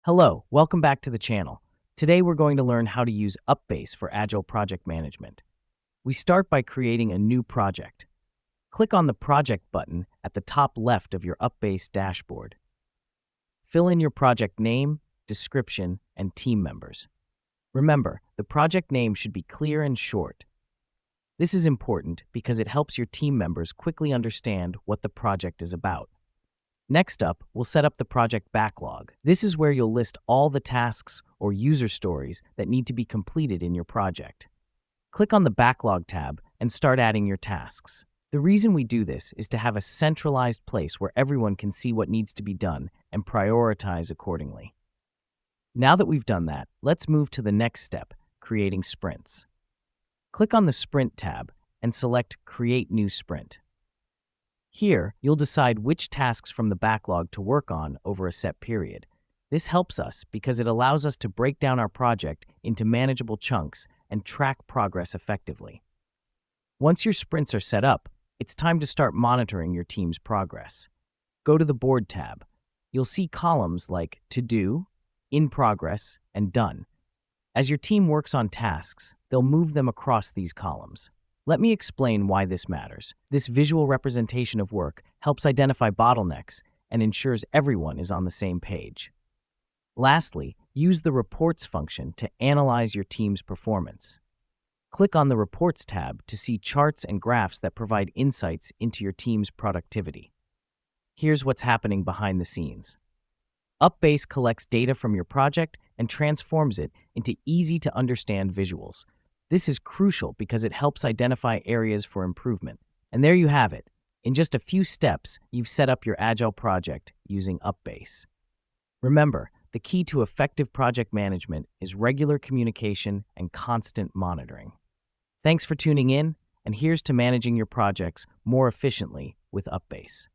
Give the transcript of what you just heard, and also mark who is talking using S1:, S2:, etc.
S1: Hello, welcome back to the channel. Today we're going to learn how to use UPBASE for Agile project management. We start by creating a new project. Click on the Project button at the top left of your UPBASE dashboard. Fill in your project name, description, and team members. Remember, the project name should be clear and short. This is important because it helps your team members quickly understand what the project is about. Next up, we'll set up the project backlog. This is where you'll list all the tasks or user stories that need to be completed in your project. Click on the Backlog tab and start adding your tasks. The reason we do this is to have a centralized place where everyone can see what needs to be done and prioritize accordingly. Now that we've done that, let's move to the next step, creating sprints. Click on the Sprint tab and select Create New Sprint. Here, you'll decide which tasks from the backlog to work on over a set period. This helps us because it allows us to break down our project into manageable chunks and track progress effectively. Once your sprints are set up, it's time to start monitoring your team's progress. Go to the Board tab. You'll see columns like To Do, In Progress, and Done. As your team works on tasks, they'll move them across these columns. Let me explain why this matters. This visual representation of work helps identify bottlenecks and ensures everyone is on the same page. Lastly, use the Reports function to analyze your team's performance. Click on the Reports tab to see charts and graphs that provide insights into your team's productivity. Here's what's happening behind the scenes. UPBASE collects data from your project and transforms it into easy-to-understand visuals. This is crucial because it helps identify areas for improvement. And there you have it. In just a few steps, you've set up your Agile project using UPBASE. Remember, the key to effective project management is regular communication and constant monitoring. Thanks for tuning in, and here's to managing your projects more efficiently with UPBASE.